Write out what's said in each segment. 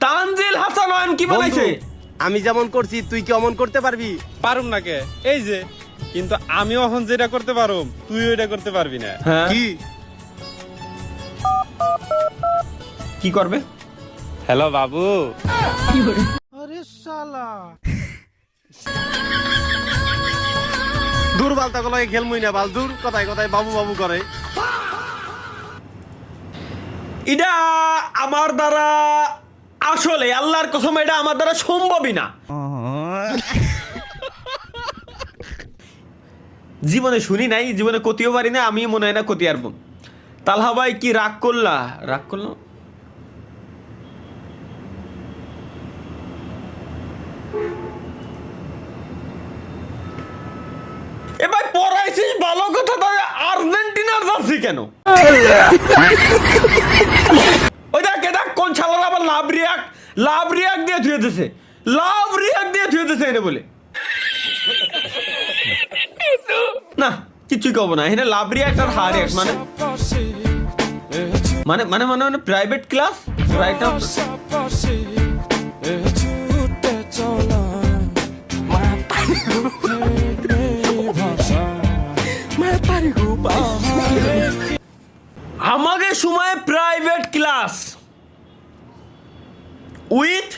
তানজিল হাসান অয়ন কি বানাইছে? আমি যেমন করছি তুই কি অমন করতে পারবি? পারুম না কে, এই যে কিন্তু আমি এখন যেটা করতে পারুম তুই ওইটা করতে পারবি না। হ্যাঁ কি কি করবে? হ্যালো বাবু। দূর বালতা গলায় খেলমুই না বাল, দূর কথায় কথায় বাবু বাবু করে। এটা আমার দ্বারা আসলে আল্লাহর কসম এটা আমার দ্বারা সম্ভবই না। জীবনে শুনি নাই, জীবনে কতিও পারি না, আমি মনে হয় না কতি আরব। তালহা ভাই কি রাগ করলা? রাগ করলো এ ভাই পড়াইছিস ভালো কথা, তাই আর্জেন্টিনার জার্সি কেন? ওই দেখ দেখ কোন ছালার আবার লাভ রিয়াক্ট দিয়ে ধুয়ে দিছে, লাভ রিয়াক্ট দিয়ে ধুয়ে দিছে এটা বলে। না কিছুই কব না, এখানে লাভ রিয়াক্ট আর হার রিয়াক্ট মানে মানে মানে মানে মানে প্রাইভেট ক্লাস রাইট নাও। আমাদের সময় প্রাইভেট ক্লাস উইথ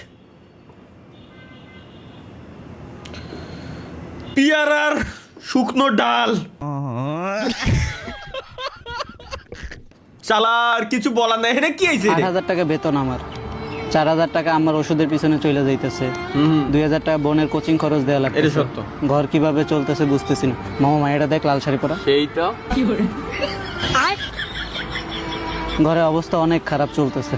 পিয়ারার শুকনো ডাল চালার কিছু বলার নাই। এটা কি হয়েছে? 8,000 টাকা বেতন আমার, 4,000 টাকা আমার ওষুধের পিছনে চলে যাইতেছে, 2,000 টাকা বোনের কোচিং খরচ দেওয়া এটা লাগতেছে, সত্য। ঘর কিভাবে চলতেছে বুঝতেছি না। মামা মায়েরা দেখ লাল শাড়ি পরা, সেই তো ঘরের অবস্থা অনেক খারাপ চলতেছে।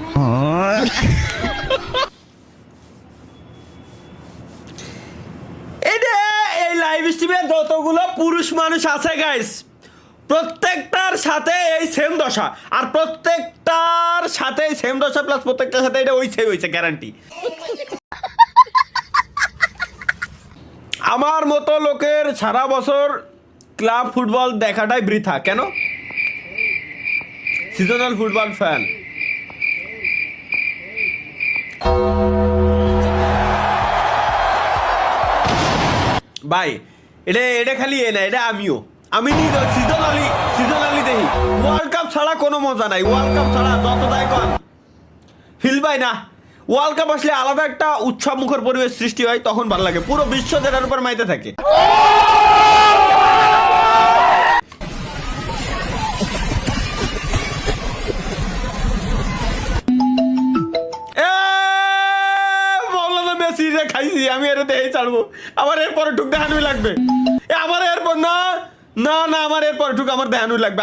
এটা এই লাইভ স্ট্রিমে যতগুলো পুরুষ মানুষ আছে গাইস, প্রত্যেকটার সাথে এই সেম দশা, আর প্রত্যেকটার সাথে সেম দশা প্লাস প্রত্যেকটার সাথে এটা হইছে গ্যারান্টি। আমার মতো লোকের সারা বছর ক্লাব ফুটবল দেখাটাই বৃথা। কেন? Seasonal football fan. ভাই এটা খালি এ না, এটা আমি নিজে সিজনালি দেখি। ওয়ার্ল্ড কাপ ছাড়া কোনো মজা নাই, ওয়ার্ল্ড কাপ ছাড়া যত দায় কন ফিল পাই না। ওয়ার্ল্ড কাপ আসলে আলাদা একটা উৎসব মুখর পরিবেশ সৃষ্টি হয়, তখন ভালো লাগে, পুরো বিশ্ব যেটার উপর মাইতে থাকে। খাইছি আমি, এর দেই ছাড়বো, আমার এরপরে ঢুক দেখানোই লাগবে। আমার এরপর না না না আমার এরপরে ঢুক আমার দেখানোই লাগবে।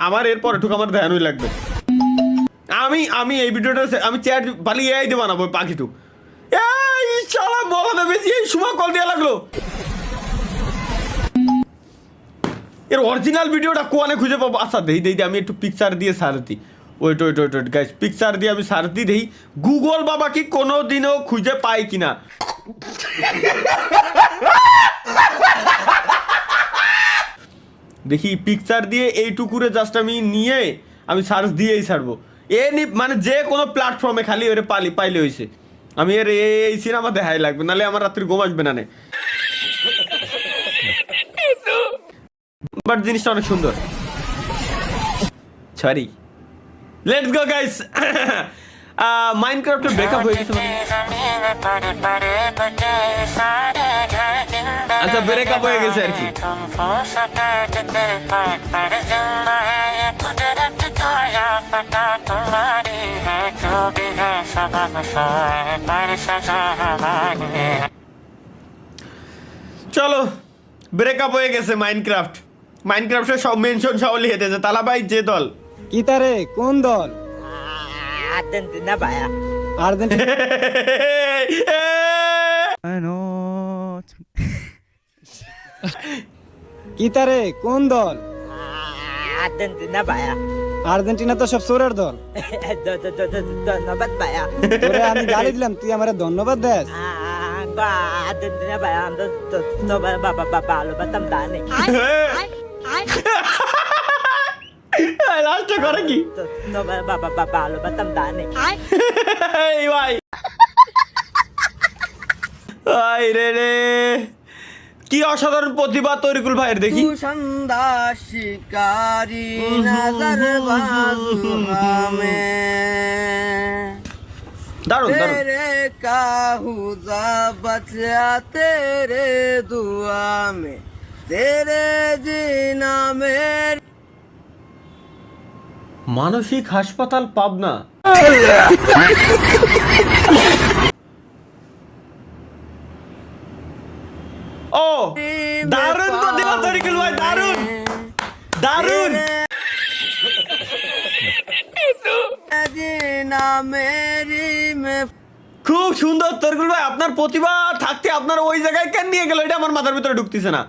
আমার এরপরে ঢুক আমার দেখানোই লাগবে। আমি এই ভিডিওটা আমি চ্যাট পালিয়ে এই দিয়ে বানাবো পাখি টুক। এই শালা বলা বেশি এই সময় কল দেওয়া লাগলো। এর অরিজিনাল ভিডিওটা কোয়ানে খুঁজে পাবো? আচ্ছা দেই আমি একটু পিকচার দিয়ে সার্চ দিই। ওয়েট গাইস, পিকচার দিয়ে আমি সার্চ দিই, দেখি গুগল বাবা কি কোনো দিনও খুঁজে পাই কিনা। দেখি পিকচার দিয়ে এইটুকুরে জাস্ট আমি নিয়ে আমি সার্চ দিয়েই ছাড়বো। মানে যে কোনো প্ল্যাটফর্মে খালি ওরে পাইলে হয়েছে। আমি এর এই সিনেমা দেখাই লাগবে, নাহলে আমার রাত্রি ঘুম আসবে না। বাট জিনিসটা অনেক সুন্দর। Sorry, let's go guys. মাইনক্রাফটের ব্রেকআপ হয়ে গেছে। আচ্ছা ব্রেকআপ হয়ে গেছে আর কি। চলো, ব্রেকআপ হয়ে গেছে মাইনক্রাফটের সব মেনশন সব লিখে দিয়েছে। তালা ভাই যে দল কি তারে কোন দল? Argentina vaya. আর্জেন্টিনা। কি তারে কোন দল? Argentina vaya. আর্জেন্টিনা তো সব চোরের দল। ধন্যবাদ ভাইয়া। তোরে আমি গালি দিলাম, তুই আমারে ধন্যবাদ দেস? Argentina vaya. Bapak bapak bapak lu batam tani. লাস্টে করে কি তো বাবা ভালো বাতাম দানে এই ভাই আই রে রে কি অসাধারণ প্রতিভা তরিকুল ভাইয়ের দেখি সন্ধ্যা শিকারি নজর বাজু হামে দারুণ দারুণ तेरे काहुजा बचा तेरे दुआ में तेरे जीना में মানসিক হাসপাতাল পাবনা ও দারুণ প্রতিভা তরিকুল ভাই দারুণ দারুণ जीना मेरी में খুব সুন্দর তরিকুল ভাই আপনার প্রতিভা থাকতে আপনার ওই জায়গায় কেন নিয়ে গেল এটা আমার মাথার ভিতরে ঢুকতেছে না